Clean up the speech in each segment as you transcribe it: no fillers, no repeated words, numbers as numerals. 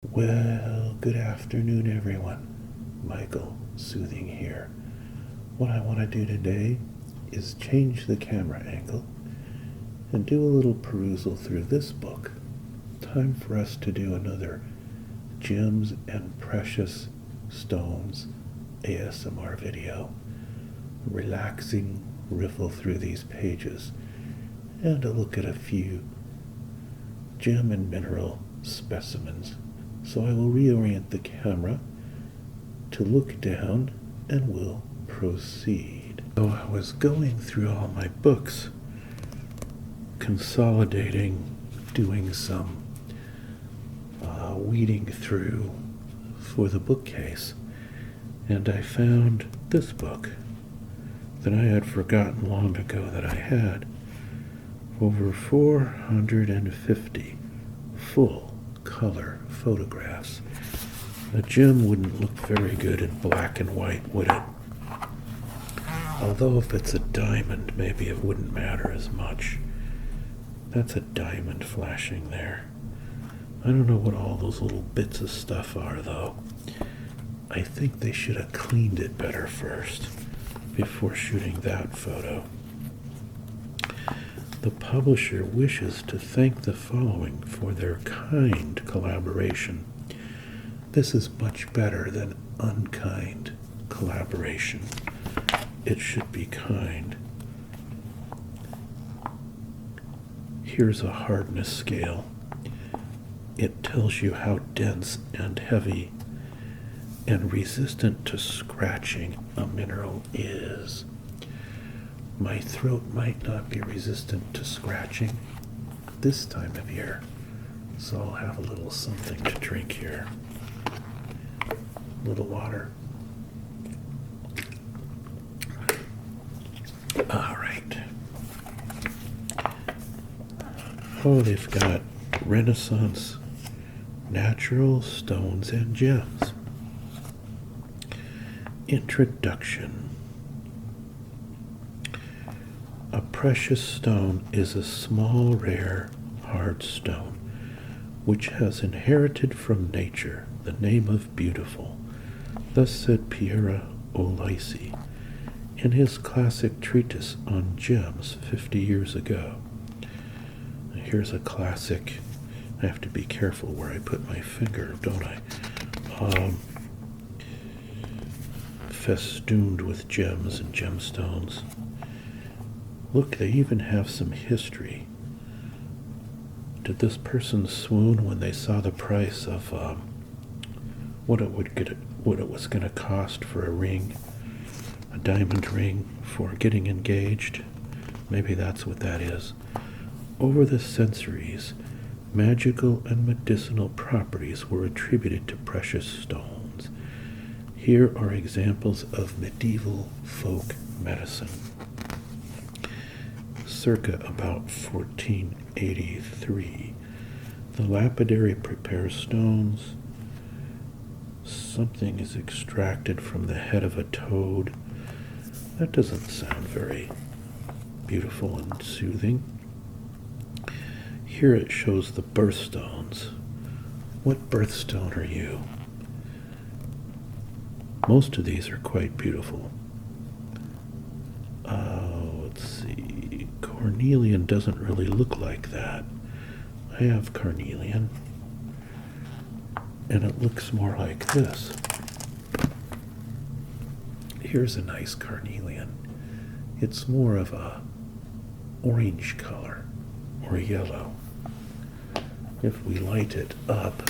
Well, good afternoon, everyone. Michael, soothing here. What I want to do today is change the camera angle and do a little perusal through this book. Time for us to do another Gems and Precious Stones ASMR video. Relaxing riffle through these pages and a look at a few gem and mineral specimens. So I will reorient the camera to look down and we'll proceed. So I was going through all my books, consolidating, doing some weeding through for the bookcase, and I found this book that I had forgotten long ago that I had. Over 450 full color photographs. A gem wouldn't look very good in black and white, would it? Although if it's a diamond, maybe it wouldn't matter as much. That's a diamond flashing there. I don't know what all those little bits of stuff are, though. I think they should have cleaned it better first before shooting that photo. The publisher wishes to thank the following for their kind collaboration. This is much better than unkind collaboration. It should be kind. Here's a hardness scale. It tells you how dense and heavy and resistant to scratching a mineral is. My throat might not be resistant to scratching this time of year, so I'll have a little something to drink here. A little water. All right. Oh, they've got Renaissance natural stones and gems. Introduction. A precious stone is a small, rare, hard stone, which has inherited from nature the name of beautiful. Thus said Pierre Olice in his classic treatise on gems 50 years ago. Here's a classic. I have to be careful where I put my finger, don't I? Festooned with gems and gemstones. Look, they even have some history. Did this person swoon when they saw the price of what it was going to cost for a ring, a diamond ring for getting engaged? Maybe that's what that is. Over the centuries, magical and medicinal properties were attributed to precious stones. Here are examples of medieval folk medicine. Circa about 1483, the lapidary prepares stones. Something is extracted from the head of a toad. That doesn't sound very beautiful and soothing. Here it shows the birthstones. What birthstone are you? Most of these are quite beautiful. Let's see. Carnelian doesn't really look like that. I have carnelian, and it looks more like this. Here's a nice carnelian. It's more of a orange color or yellow. If we light it up,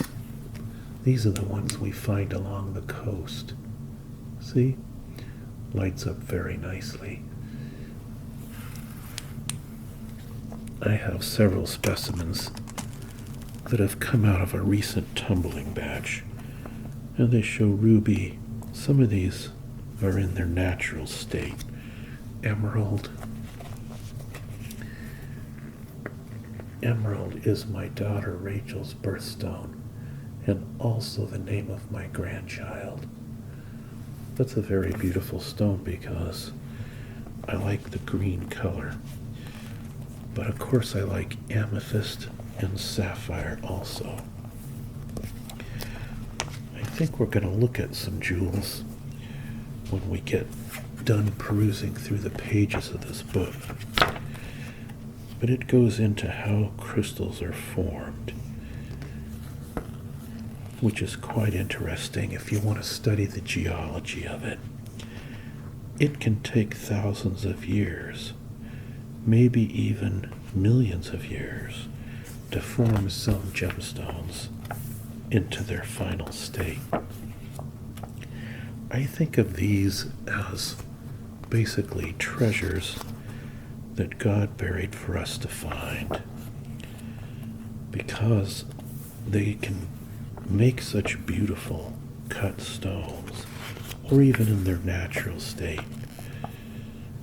these are the ones we find along the coast. See? Lights up very nicely. I have several specimens that have come out of a recent tumbling batch, and they show ruby. Some of these are in their natural state. Emerald. Emerald is my daughter Rachel's birthstone, and also the name of my grandchild. That's a very beautiful stone because I like the green color. But of course I like amethyst and sapphire also. think we're going to look at some jewels when we get done perusing through the pages of this book. But it goes into how crystals are formed, which is quite interesting if you want to study the geology of it. It can take thousands of years, maybe even millions of years, to form some gemstones into their final state. I think of these as basically treasures that God buried for us to find, because they can make such beautiful cut stones, or even in their natural state.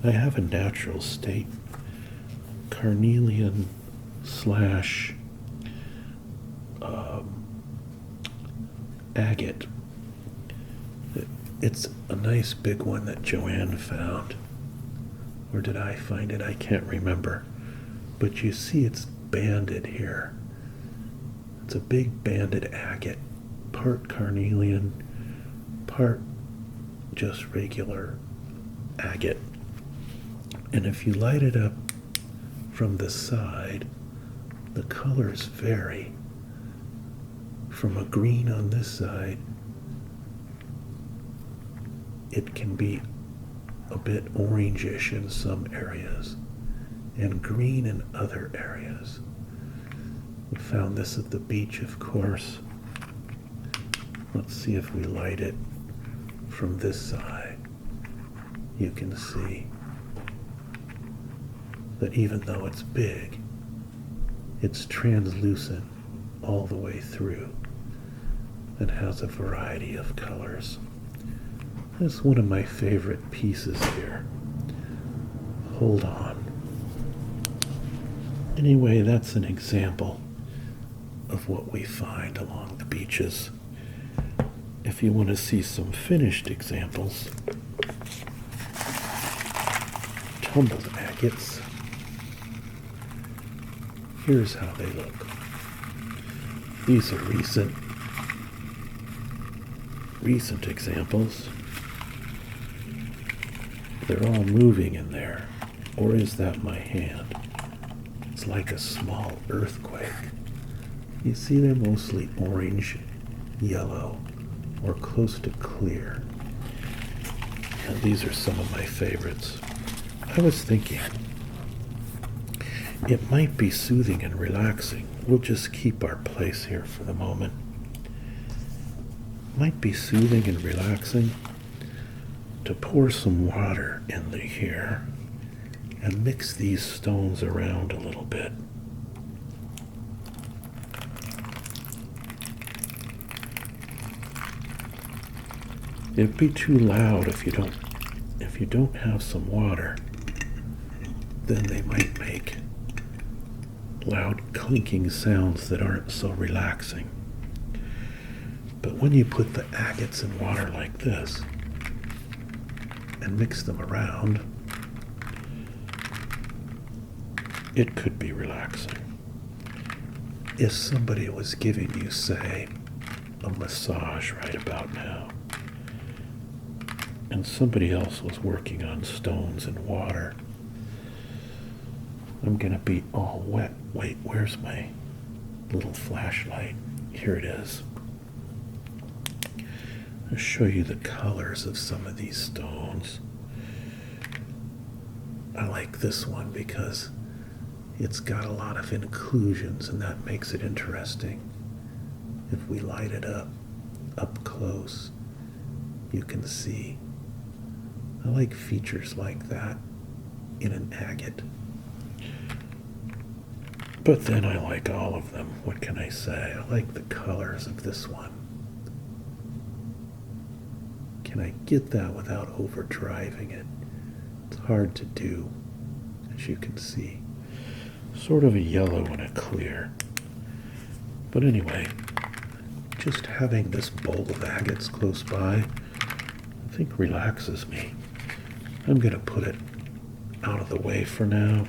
I have a natural state Carnelian slash agate. It's a nice big one that Joanne found. Or did I find it? I can't remember. But you see it's banded here. It's a big banded agate. Part carnelian, part just regular agate. And if you light it up from the side, the colors vary. From a green on this side, it can be a bit orangish in some areas and green in other areas. We found this at the beach, of course. Let's see if we light it from this side. You can see that even though it's big, it's translucent all the way through and has a variety of colors. This is one of my favorite pieces here. Hold on. Anyway, that's an example of what we find along the beaches. If you want to see some finished examples, tumbled agates, here's how they look. These are recent examples. They're all moving in there. Or is that my hand? It's like a small earthquake. You see they're mostly orange, yellow, or close to clear. And these are some of my favorites. I was thinking, it might be soothing and relaxing. We'll just keep our place here for the moment. Might be soothing and relaxing to pour some water in here and mix these stones around a little bit. It'd be too loud if you don't have some water. Then they might make loud clinking sounds that aren't so relaxing. But when you put the agates in water like this and mix them around, it could be relaxing. If somebody was giving you, say, a massage right about now, and somebody else was working on stones and water, I'm gonna be all wet. Wait, where's my little flashlight? Here it is. I'll show you the colors of some of these stones. I like this one because it's got a lot of inclusions, and that makes it interesting. If we light it up close, you can see. I like features like that in an agate. But then I like all of them. What can I say? I like the colors of this one. Can I get that without overdriving it? It's hard to do, as you can see. Sort of a yellow and a clear. But anyway, just having this bowl of agates close by, I think relaxes me. I'm going to put it out of the way for now.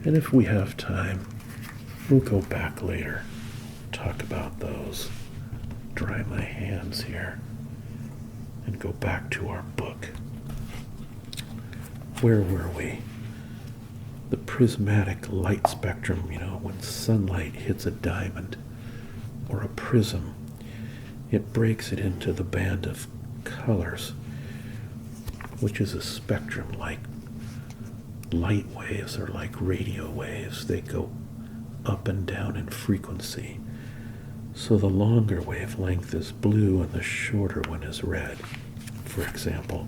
And if we have time, we'll go back later, talk about those dry my hands here and go back to our book. Where were we? The prismatic light spectrum, you know, when sunlight hits a diamond or a prism, it breaks it into the band of colors, which is a spectrum like light waves or like radio waves. They go up and down in frequency. So the longer wavelength is blue and the shorter one is red, for example.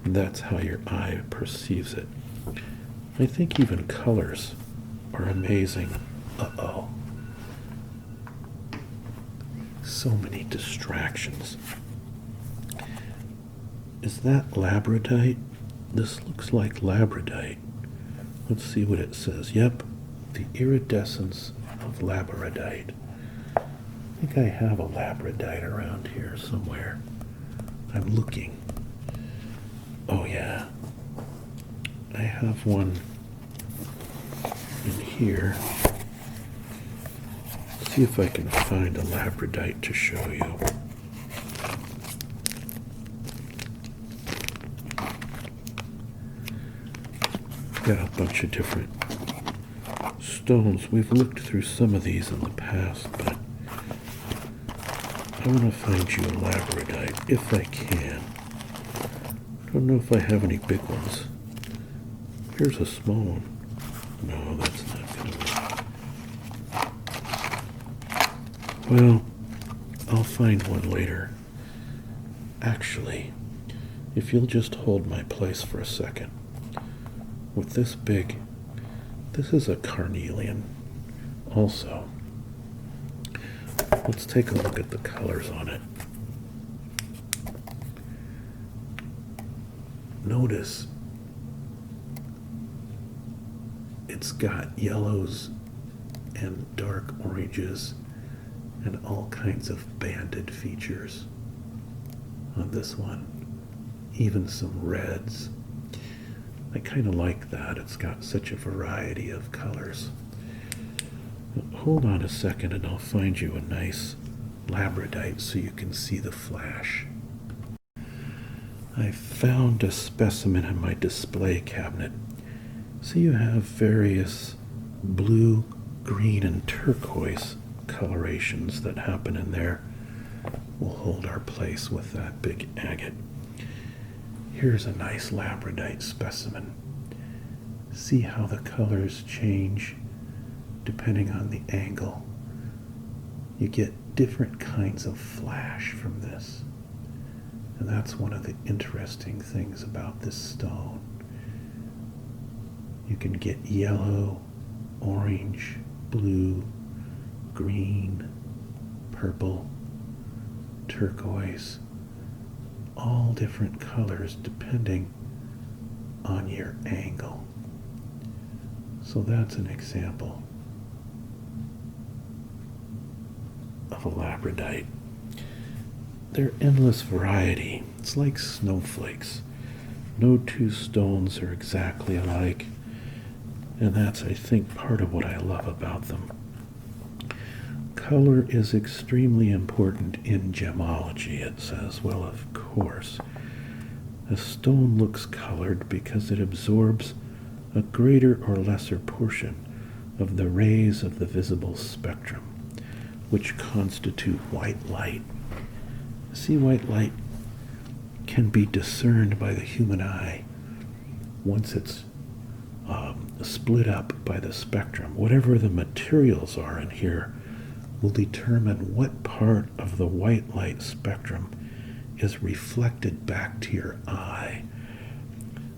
That's how your eye perceives it. I think even colors are amazing. Uh-oh. So many distractions. Is that Labradorite? This looks like Labradorite. Let's see what it says. Yep, the iridescence of Labradorite. I think I have a Labradorite around here somewhere. I'm looking. Oh yeah, I have one in here. See if I can find a Labradorite to show you. Got a bunch of different stones. We've looked through some of these in the past, but I want to find you a Labradorite if I can. I don't know if I have any big ones. Here's a small one. No, that's not gonna work. Well, I'll find one later. Actually, if you'll just hold my place for a second. With this big, this is a Carnelian also. Let's take a look at the colors on it. Notice it's got yellows and dark oranges and all kinds of banded features on this one. Even some reds. I kind of like that. It's got such a variety of colors. Hold on a second and I'll find you a nice Labradorite so you can see the flash. I found a specimen in my display cabinet. So you have various blue, green, and turquoise colorations that happen in there. We'll hold our place with that big agate. Here's a nice Labradorite specimen. See how the colors change depending on the angle. You get different kinds of flash from this. And that's one of the interesting things about this stone. You can get yellow, orange, blue, green, purple, turquoise, all different colors depending on your angle. So that's an example of a Labradorite. They're endless variety. It's like snowflakes. No two stones are exactly alike, and that's, I think, part of what I love about them. Color is extremely important in gemology, it says. Well, of course. A stone looks colored because it absorbs a greater or lesser portion of the rays of the visible spectrum, which constitute white light. See, white light can be discerned by the human eye once it's split up by the spectrum. Whatever the materials are in here will determine what part of the white light spectrum is reflected back to your eye.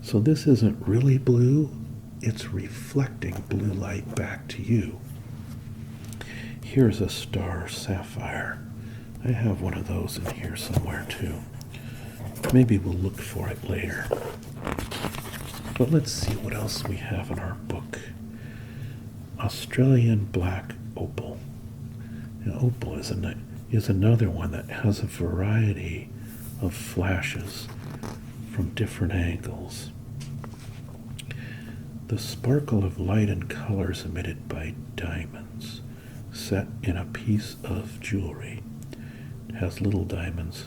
So this isn't really blue, it's reflecting blue light back to you. Here's a star sapphire. I have one of those in here somewhere too. Maybe we'll look for it later. But let's see what else we have in our book. Australian black opal. Now, opal is another one that has a variety of flashes from different angles. The sparkle of light and colors emitted by diamonds set in a piece of jewelry has little diamonds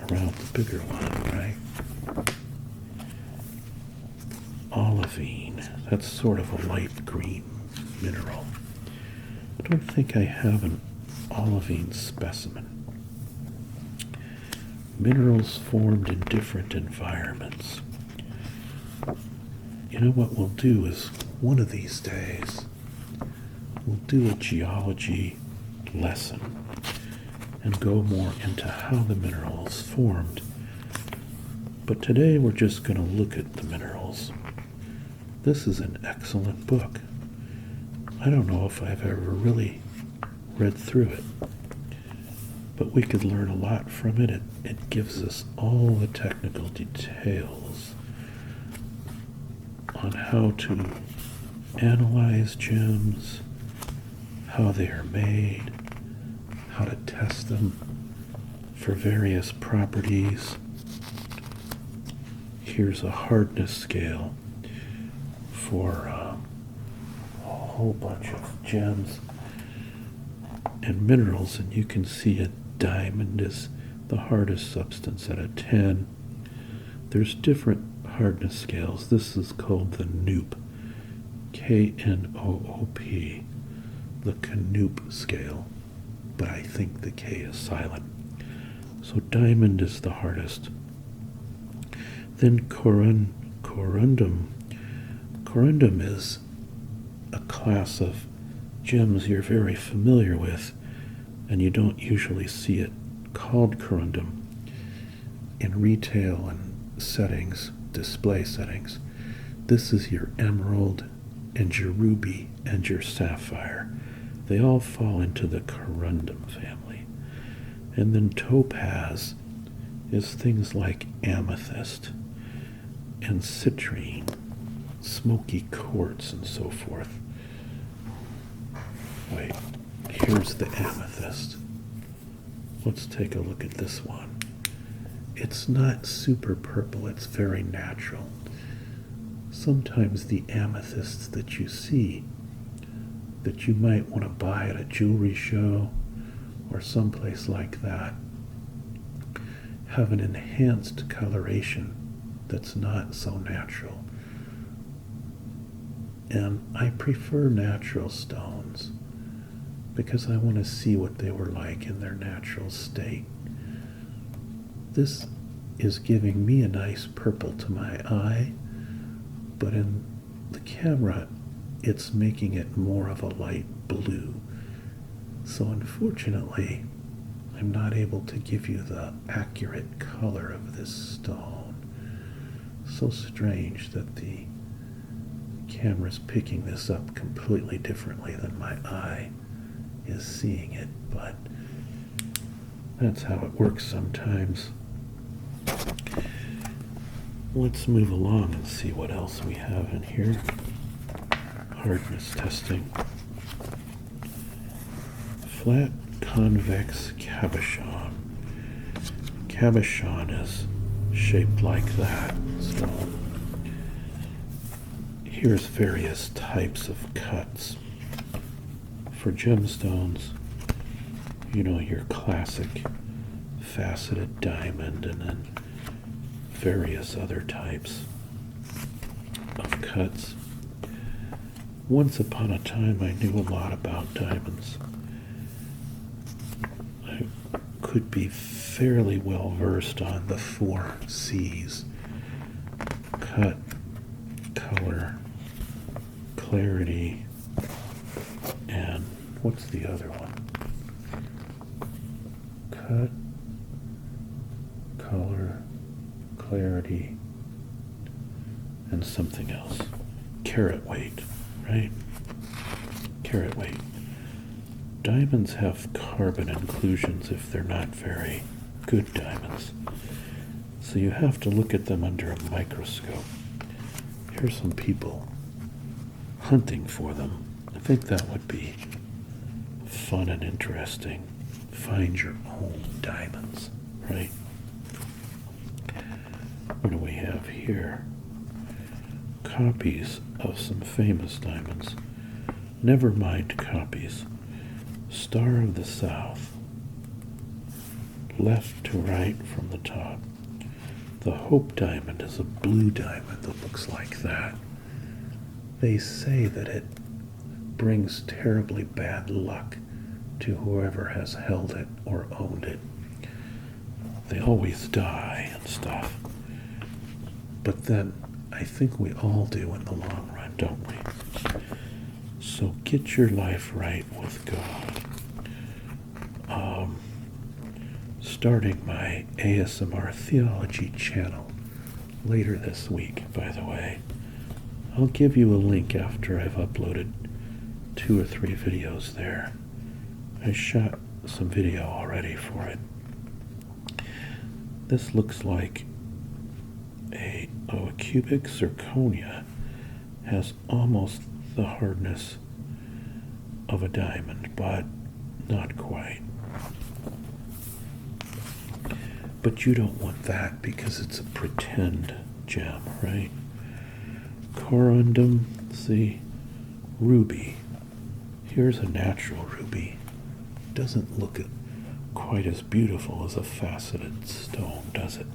around the bigger one, right? Olivine, that's sort of a light green mineral. I don't think I have an olivine specimen. Minerals formed in different environments. You know what we'll do is, one of these days, we'll do a geology lesson and go more into how the mineral is formed. But today we're just going to look at the minerals. This is an excellent book. I don't know if I've ever really read through it, but we could learn a lot from it. It gives us all the technical details on how to analyze gems, how they are made, how to test them for various properties. Here's a hardness scale for a whole bunch of gems and minerals, and you can see a diamond is the hardest substance at a 10. There's different hardness scales. This is called the Knoop, K-N-O-O-P, the Knoop scale, but I think the K is silent. So diamond is the hardest. Then corundum. Corundum is a class of gems you're very familiar with, and you don't usually see it called corundum in retail and settings, display settings. This is your emerald and your ruby and your sapphire. They all fall into the corundum family. And then topaz is things like amethyst and citrine, smoky quartz, and so forth. Wait, here's the amethyst. Let's take a look at this one. It's not super purple, it's very natural. Sometimes the amethysts that you see, that you might want to buy at a jewelry show or someplace like that, have an enhanced coloration that's not so natural. And I prefer natural stones because I want to see what they were like in their natural state. This is giving me a nice purple to my eye, but in the camera it's making it more of a light blue. So unfortunately, I'm not able to give you the accurate color of this stone. So strange that the camera's picking this up completely differently than my eye is seeing it, but that's how it works sometimes. Let's move along and see what else we have in here. Hardness testing. Flat convex cabochon. Cabochon is shaped like that. So here's various types of cuts. For gemstones, you know, your classic faceted diamond, and then various other types of cuts. Once upon a time, I knew a lot about diamonds. I could be fairly well versed on the 4 C's: cut, color, clarity, and what's the other one? Cut, color, clarity, and something else. Carat weight, right? Carat weight. Diamonds have carbon inclusions if they're not very good diamonds. So you have to look at them under a microscope. Here's some people hunting for them. I think that would be fun and interesting. Find your own diamonds, right? What do we have here? Copies of some famous diamonds. Never mind copies. Star of the South. left to right from the top. The Hope Diamond is a blue diamond that looks like that. They say that it brings terribly bad luck to whoever has held it or owned it. They always die and stuff. But then I think we all do in the long run, don't we? So get your life right with God. Starting my ASMR theology channel later this week, by the way. I'll give you a link after I've uploaded 2 or 3 videos there. I shot some video already for it. This looks like a cubic zirconia. Has almost the hardness of a diamond, but not quite. But you don't want that because it's a pretend gem, right? Corundum, see, ruby. Here's a natural ruby. Doesn't look quite as beautiful as a faceted stone, does it?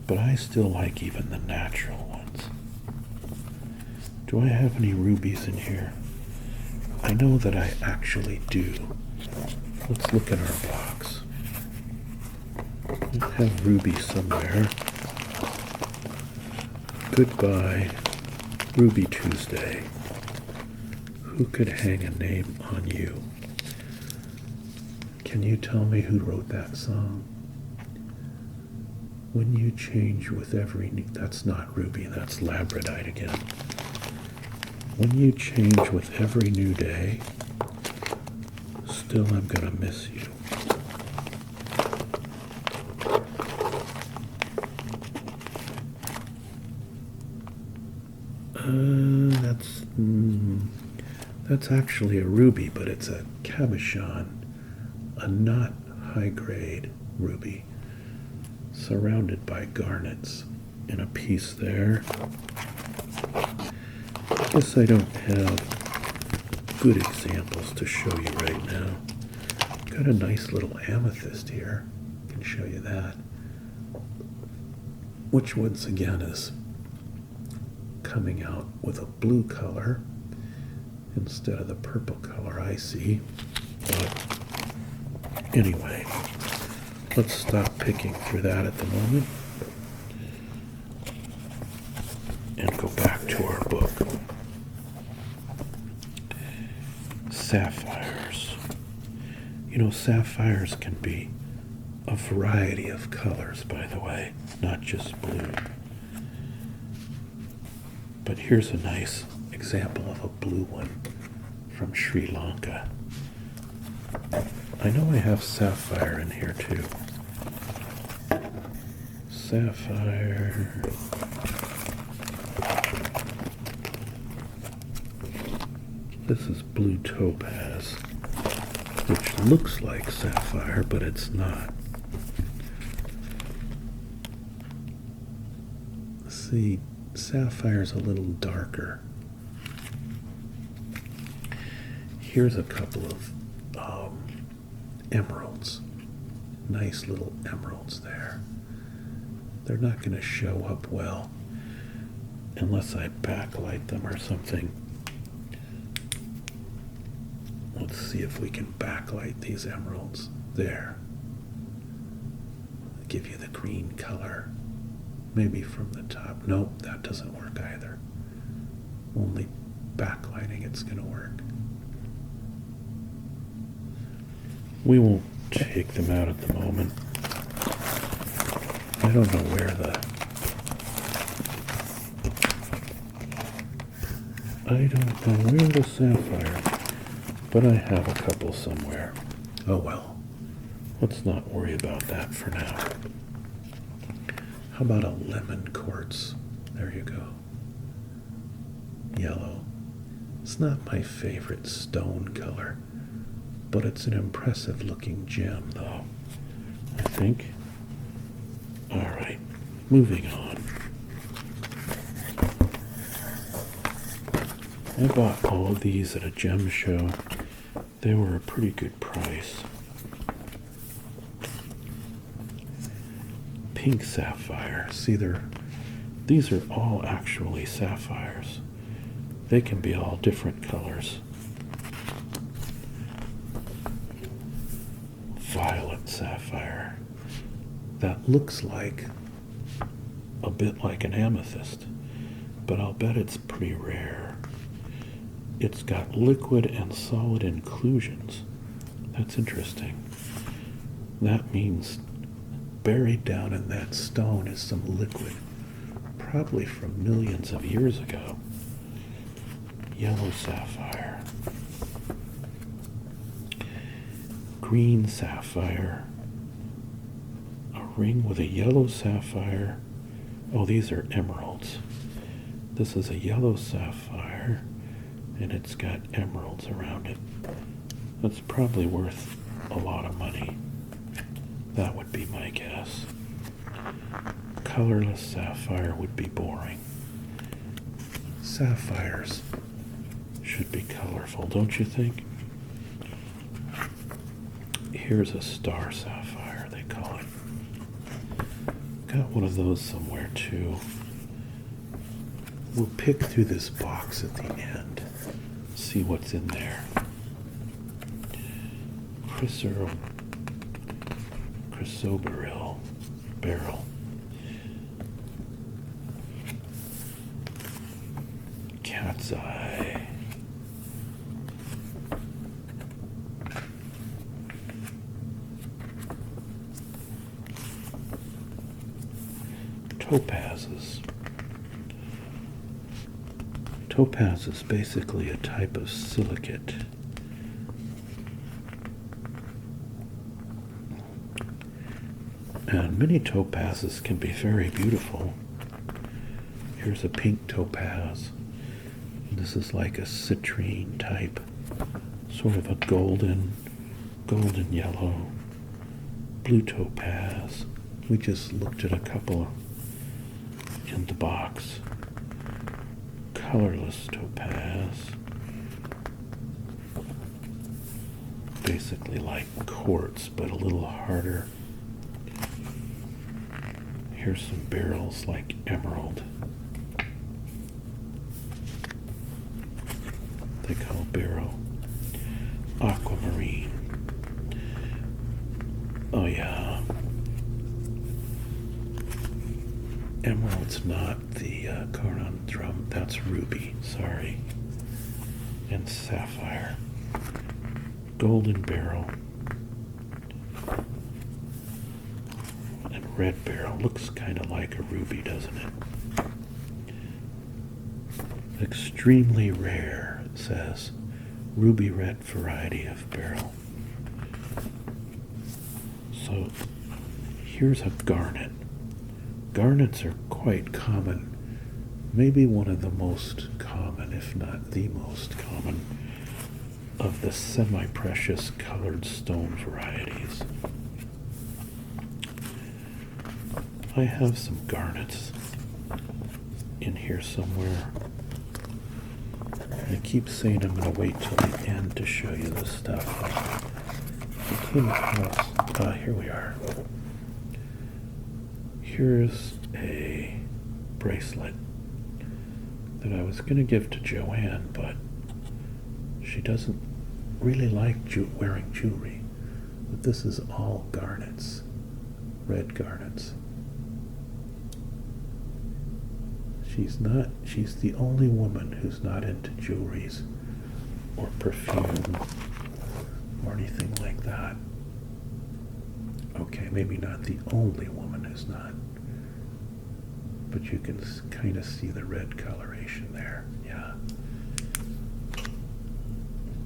But I still like even the natural ones. Do I have any rubies in here? I know that I actually do. Let's look in our box. We have ruby somewhere. Goodbye, Ruby Tuesday. Who could hang a name on you? Can you tell me who wrote that song? When you change with every new... That's not ruby, that's labradorite again. When you change with every new day, still I'm gonna miss you. That's actually a ruby, but it's a cabochon, a not high-grade ruby, surrounded by garnets in a piece there. I guess I don't have good examples to show you right now. Got a nice little amethyst here. I can show you that. Which once again is coming out with a blue color instead of the purple color I see. But anyway, let's stop picking through that at the moment and go back to our book. Sapphires. You know, sapphires can be a variety of colors, by the way, not just blue. But here's a nice example of a blue one from Sri Lanka. I know I have sapphire in here too. Sapphire. This is blue topaz, which looks like sapphire, but it's not. See, sapphire's a little darker. Here's a couple of emeralds. Nice little emeralds there. They're not going to show up well unless I backlight them or something. Let's see if we can backlight these emeralds. There. I'll give you the green color. Maybe from the top. Nope, that doesn't work either. Only backlighting it's going to work. We won't take them out at the moment. I don't know where the sapphire, but I have a couple somewhere. Oh well, let's not worry about that for now. How about a lemon quartz? There you go. Yellow. It's not my favorite stone color, but it's an impressive looking gem though, I think. Alright, moving on. I bought all of these at a gem show They were a pretty good price. Pink sapphire. See, these are all actually sapphires. They can be all different colors. Violet sapphire. That looks like a bit like an amethyst, but I'll bet it's pretty rare. It's got liquid and solid inclusions. That's interesting. That means buried down in that stone is some liquid, probably from millions of years ago. Yellow sapphire. Green sapphire. A ring with a yellow sapphire. Oh, these are emeralds. This is a yellow sapphire, and it's got emeralds around it. That's probably worth a lot of money. That would be my guess. Colorless sapphire would be boring. Sapphires should be colorful, don't you think? Here's a star sapphire, they call it. Got one of those somewhere too. We'll pick through this box at the end, see what's in there. Chrysoberyl barrel. Cat's eye. Topazes. Topaz is basically a type of silicate. And many topazes can be very beautiful. Here's a pink topaz. This is like a citrine type, sort of a golden yellow. Blue topaz. We just looked at a couple in the box. Colorless topaz. Basically like quartz, but a little harder. Here's some barrels like emerald. They call barrel. Aquamarine. Oh yeah. Emerald's not the Carnelian drum. That's ruby. Sorry. And sapphire. Golden beryl. And red beryl. Looks kind of like a ruby, doesn't it? Extremely rare, it says. Ruby red variety of beryl. So here's a garnet. Garnets are quite common, maybe one of the most common, if not the most common, of the semi-precious colored stone varieties. I have some garnets in here somewhere. I keep saying I'm going to wait till the end to show you this stuff. I came across, here we are. Here's a bracelet that I was going to give to Joanne, but she doesn't really like wearing jewelry. But this is all garnets, red garnets. She's the only woman who's not into jewelries or perfume or anything like that. Okay, maybe not the only woman who's not. But you can kind of see the red coloration there, yeah.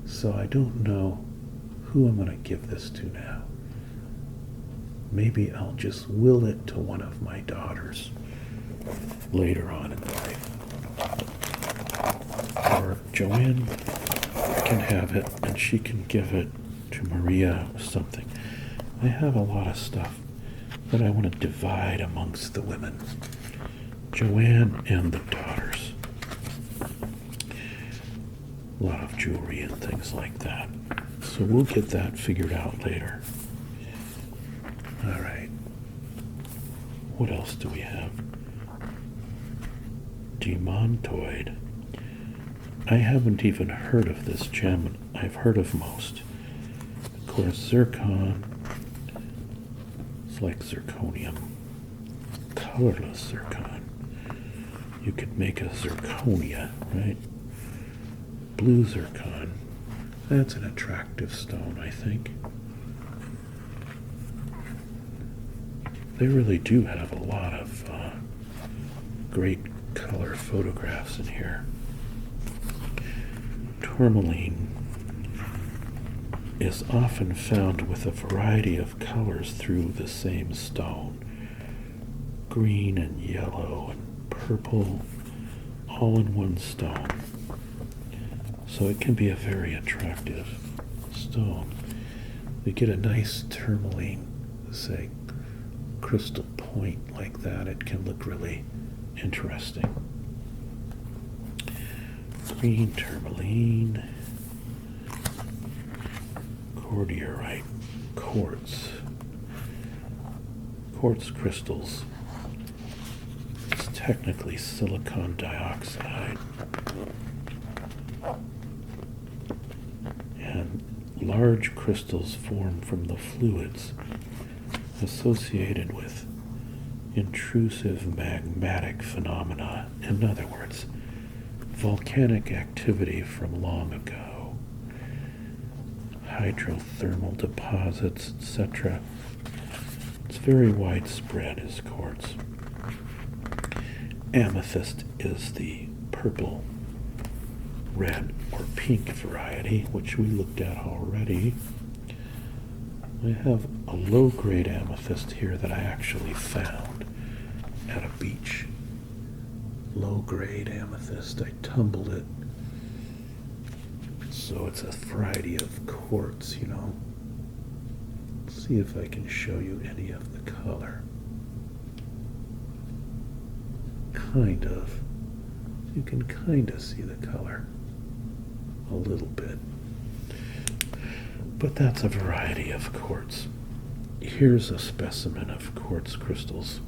So I don't know who I'm going to give this to now. Maybe I'll just will it to one of my daughters later on in life. Or Joanne can have it and she can give it to Maria or something. I have a lot of stuff that I want to divide amongst the women. Joanne and the daughters. A lot of jewelry and things like that. So we'll get that figured out later. All right. What else do we have? Demontoid. I haven't even heard of this gem. I've heard of most. Of course, zircon. It's like zirconium. Colorless zircon. You could make a zirconia, right? Blue zircon. That's an attractive stone, I think. They really do have a lot of great color photographs in here. Tourmaline is often found with a variety of colors through the same stone. Green and yellow and purple, all in one stone. So it can be a very attractive stone. We get a nice tourmaline, say, crystal point like that, it can look really interesting. Green tourmaline, Cordierite, quartz, quartz crystals. It's technically silicon dioxide. And large crystals form from the fluids associated with intrusive magmatic phenomena. In other words, volcanic activity from long ago, hydrothermal deposits, etc. It's very widespread as quartz. Amethyst is the purple, red, or pink variety, which we looked at already. I have a low-grade amethyst here that I actually found at a beach. Low-grade amethyst. I tumbled it. So it's a variety of quartz, you know. Let's see if I can show you any of the color. Kind of. You can kind of see the color. A little bit. But that's a variety of quartz. Here's a specimen of quartz crystals.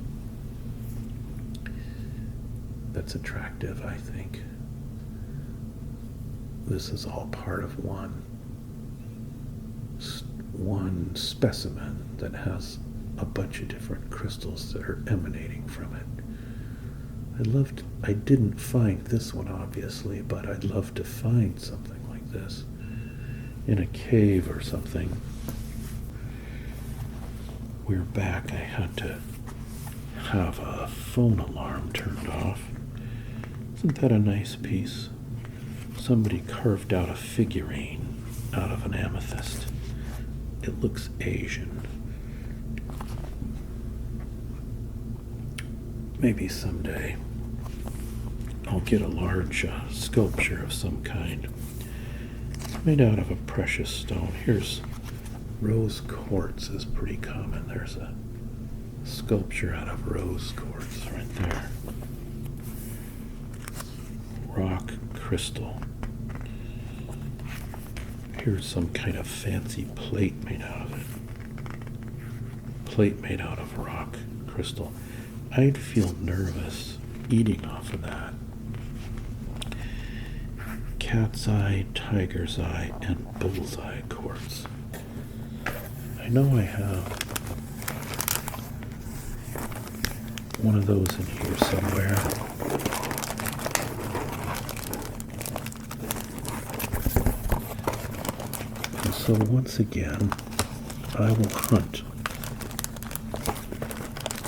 That's attractive, I think. This is all part of one specimen that has a bunch of different crystals that are emanating from it. I didn't find this one, obviously, but I'd love to find something like this in a cave or something. We're back. I had to have a phone alarm turned off. Isn't that a nice piece? Somebody carved out a figurine out of an amethyst. It looks Asian. Maybe someday I'll get a large sculpture of some kind. It's made out of a precious stone. Here's rose quartz is pretty common. There's a sculpture out of rose quartz right there. Rock crystal. Here's some kind of fancy plate made out of it. Plate made out of rock crystal. I'd feel nervous eating off of that. Cat's eye, tiger's eye, and bullseye quartz. I know I have one of those in here somewhere. And so once again, I will hunt.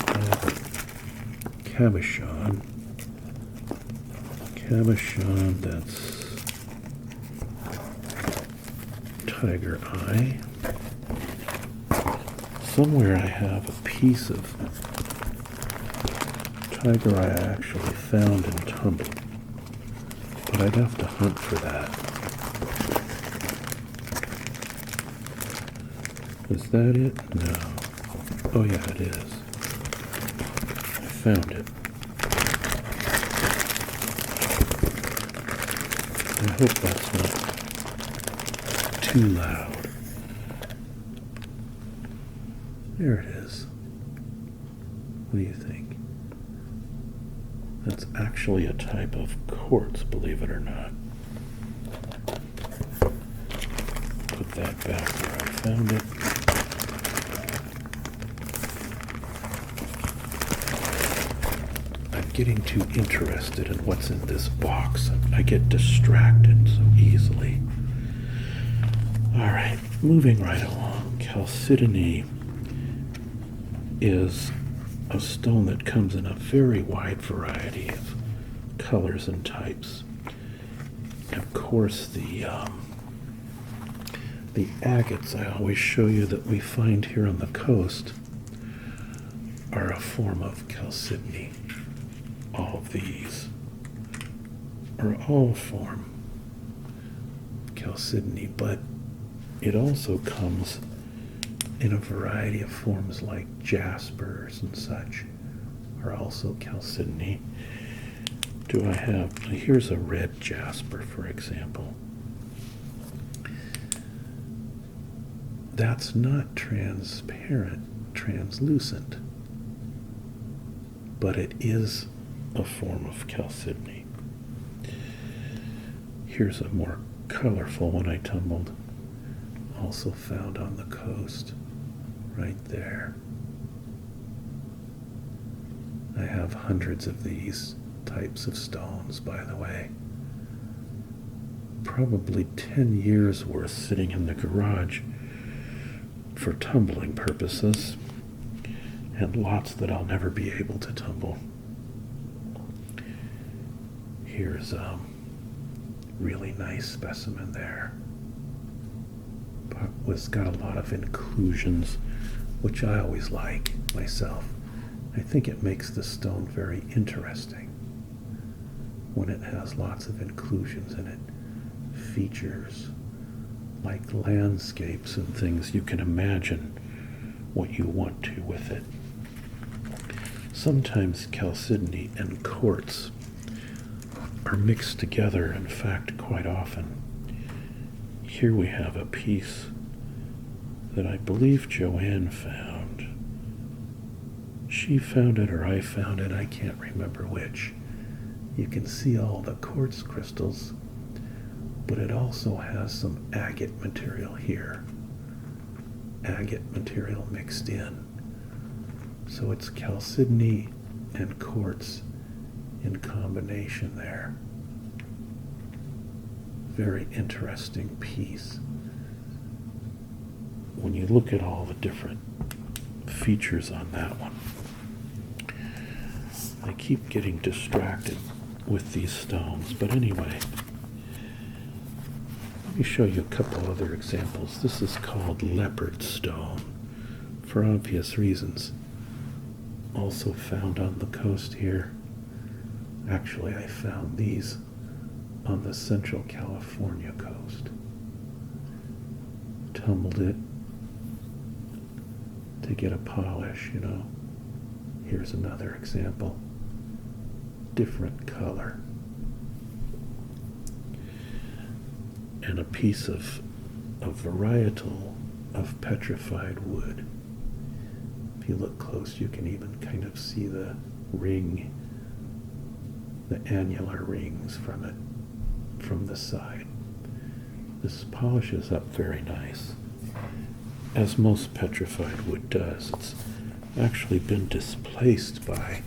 I have a cabochon. Cabochon that's tiger eye. Somewhere I have a piece of tiger eye I actually found and tumbled, but I'd have to hunt for that. Is that it? No. Oh yeah, it is. I found it. I hope that's not too loud. There it is. What do you think? That's actually a type of quartz, believe it or not. Put that back where I found it. I'm getting too interested in what's in this box. I get distracted so easily. Alright, moving right along. Chalcedony is a stone that comes in a very wide variety of colors and types. Of course, the agates I always show you that we find here on the coast are a form of chalcedony. All of these are all form chalcedony, but it also comes in a variety of forms like jaspers and such are also chalcedony. Do I have, here's a red jasper, for example. That's not transparent, translucent, but it is a form of chalcedony. Here's a more colorful one I tumbled, also found on the coast, right there. I have hundreds of these types of stones, by the way. Probably 10 years worth sitting in the garage for tumbling purposes, and lots that I'll never be able to tumble. Here's a really nice specimen there. But it's got a lot of inclusions, which I always like myself. I think it makes the stone very interesting when it has lots of inclusions in it. Features like landscapes and things. You can imagine what you want to with it. Sometimes chalcedony and quartz are mixed together, in fact, quite often. Here we have a piece that I believe Joanne found. She found it or I found it, I can't remember which. You can see all the quartz crystals, but it also has some agate material here. Agate material mixed in. So it's chalcedony and quartz in combination there. Very interesting piece. When you look at all the different features on that one, I keep getting distracted with these stones, but anyway, let me show you a couple other examples. This is called Leopard Stone, for obvious reasons. Also found on the coast here. Actually, I found these on the Central California coast. Tumbled it to get a polish, you know. Here's another example. Different color. And a piece of a varietal of petrified wood. If you look close, you can even kind of see the ring, the annular rings from it, from the side. This polishes up very nice, as most petrified wood does. It's actually been displaced by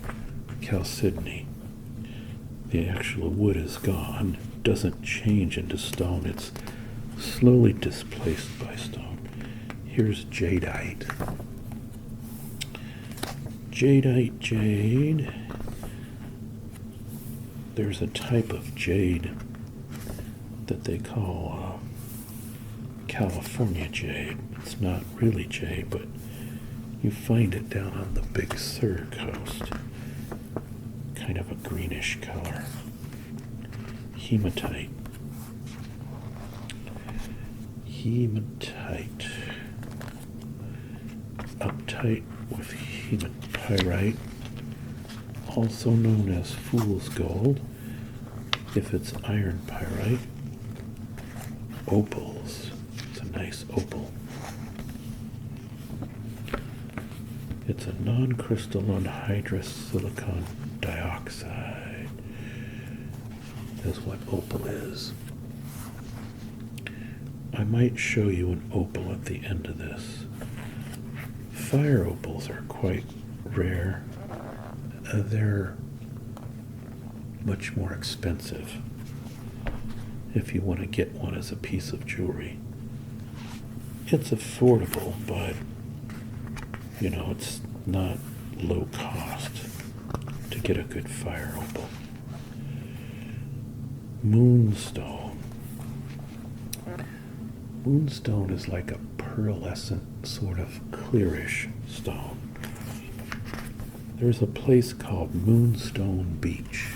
chalcedony. The actual wood is gone, doesn't change into stone, it's slowly displaced by stone. Here's jadeite. Jadeite jade. There's a type of jade that they call California jade. It's not really jade, but you find it down on the Big Sur coast. Kind of a greenish color. Hematite. Hematite. Uptight with hematite, also known as fool's gold if it's iron pyrite. Opals. It's a nice opal. It's a non-crystalline hydrous silicon dioxide. That's what opal is. I might show you an opal at the end of this. Fire opals are quite rare. They're much more expensive if you want to get one as a piece of jewelry. It's affordable, but you know, it's not low cost to get a good fire opal. Moonstone. Moonstone is like a pearlescent, sort of clearish stone. There's a place called Moonstone Beach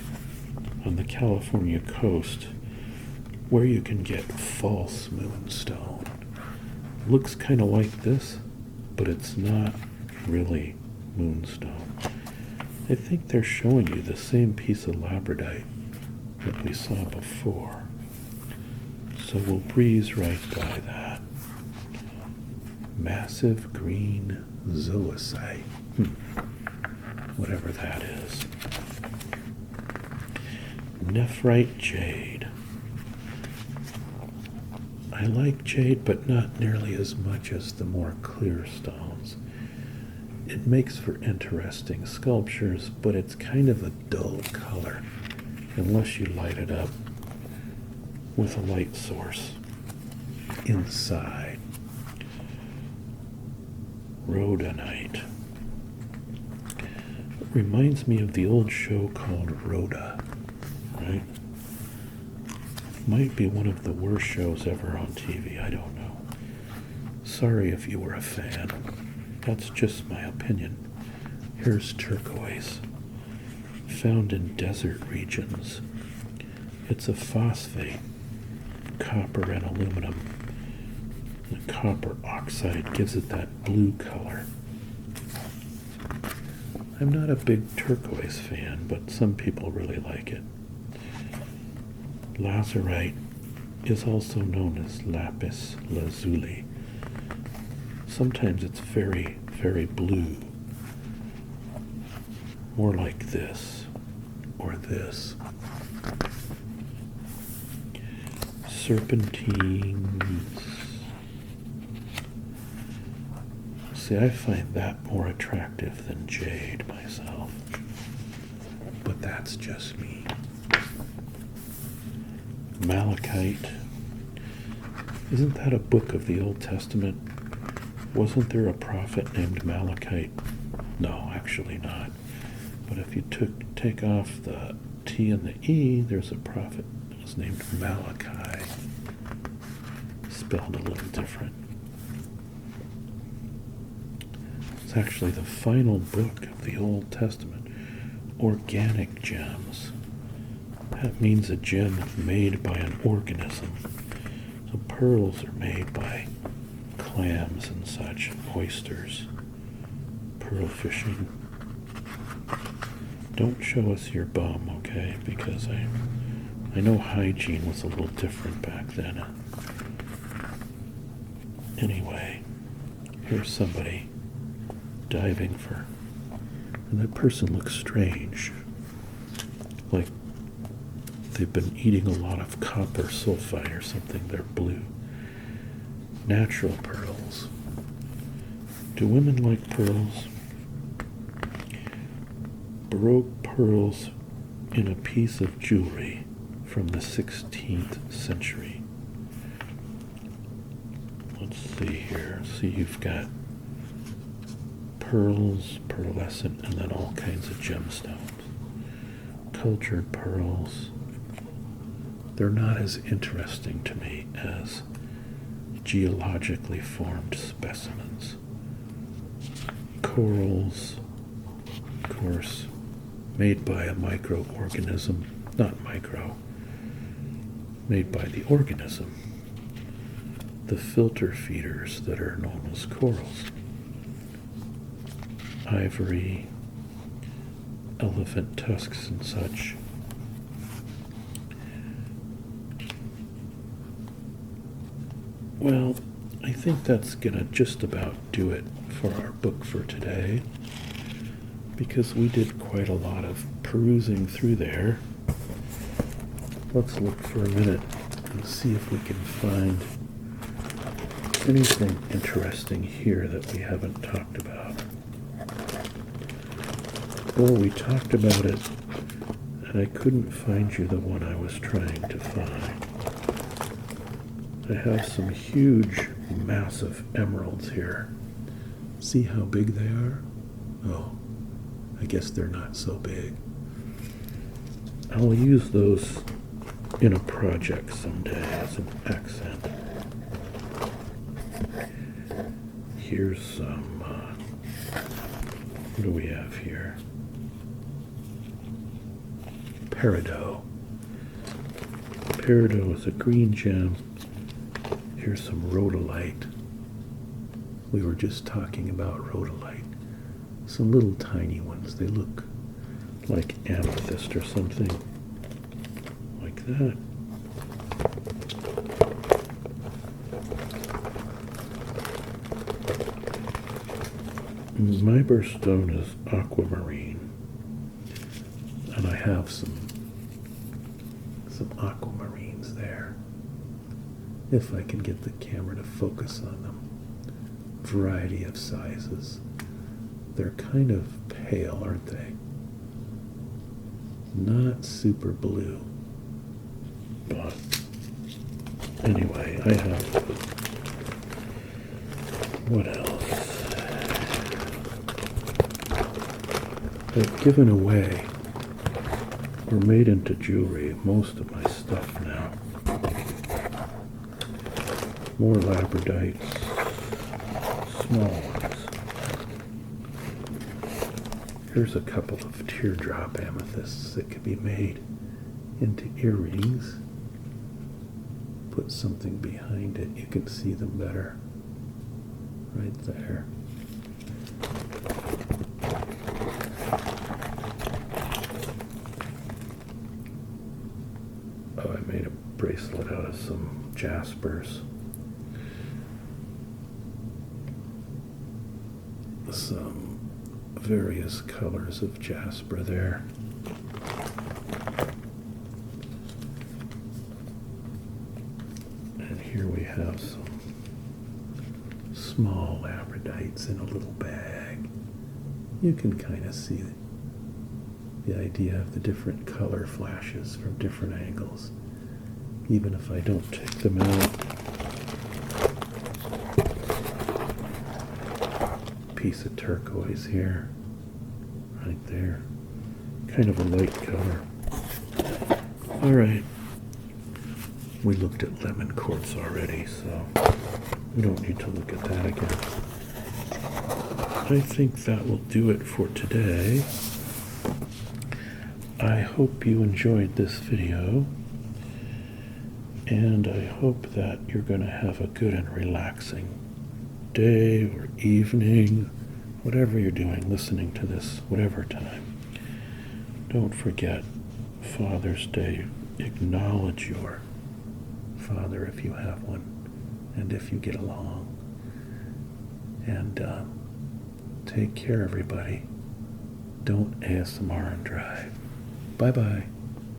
on the California coast where you can get false moonstone. Looks kind of like this, but it's not really moonstone. I think they're showing you the same piece of labradorite that we saw before. So we'll breeze right by that. Massive green zoisite. Whatever that is. Nephrite Jade. I like jade, but not nearly as much as the more clear stones. It makes for interesting sculptures, but it's kind of a dull color unless you light it up with a light source inside. Rhodolite. It reminds me of the old show called Rhoda, right? Might be one of the worst shows ever on TV, I don't know. Sorry if you were a fan. That's just my opinion. Here's turquoise, found in desert regions. It's a phosphate, copper and aluminum. The copper oxide gives it that blue color. I'm not a big turquoise fan, but some people really like it. Lazurite is also known as Lapis Lazuli. Sometimes it's very, very blue. More like this, or this. Serpentines. See, I find that more attractive than jade myself. But that's just me. Malachite. Isn't that a book of the Old Testament? Wasn't there a prophet named Malachite? No, actually not. But if you take off the T and the E, there's a prophet that was named Malachi. Spelled a little different. It's actually the final book of the Old Testament. Organic gems. That means a gem made by an organism. So pearls are made by clams and such, oysters, pearl fishing. Don't show us your bum, okay? Because I know hygiene was a little different back then. Anyway, here's somebody diving for, and that person looks strange. Like they've been eating a lot of copper sulfide or something. They're blue. Natural pearls. Do women like pearls? Baroque pearls in a piece of jewelry from the 16th century. Let's see here. See, you've got pearls, pearlescent, and then all kinds of gemstones. Cultured pearls. They're not as interesting to me as geologically formed specimens. Corals, of course, made by a microorganism, not micro, made by the organism. The filter feeders that are known as corals. Ivory, elephant tusks and such. Well, I think that's gonna just about do it for our book for today, because we did quite a lot of perusing through there. Let's look for a minute and see if we can find anything interesting here that we haven't talked about. Well, we talked about it, and I couldn't find you the one I was trying to find. I have some huge, massive emeralds here. See how big they are? Oh, I guess they're not so big. I'll use those in a project someday as an accent. Here's some, what do we have here? Peridot. Peridot is a green gem. Here's some Rhodolite. We were just talking about Rhodolite. Some little tiny ones. They look like amethyst or something like that. My birthstone is aquamarine, and I have some aquamarines there, if I can get the camera to focus on them. Variety of sizes. They're kind of pale, aren't they? Not super blue, but anyway, I have, what else? I've given away or made into jewelry most of my stuff now. More Labradites, small ones. Here's a couple of teardrop amethysts that could be made into earrings. Put something behind it, you can see them better. Right there. Oh, I made a bracelet out of some Jaspers. Some various colors of Jasper there. And here we have some small Labradites in a little bag. You can kind of see the idea of the different color flashes from different angles, even if I don't take them out. Piece of turquoise here, right there. Kind of a light color. All right. We looked at lemon quartz already, so we don't need to look at that again. I think that will do it for today. I hope you enjoyed this video, and I hope that you're going to have a good and relaxing day or evening, whatever you're doing, listening to this, whatever time. Don't forget Father's Day. Acknowledge your father if you have one, and if you get along. And take care, everybody. Don't ASMR and drive. Bye-bye.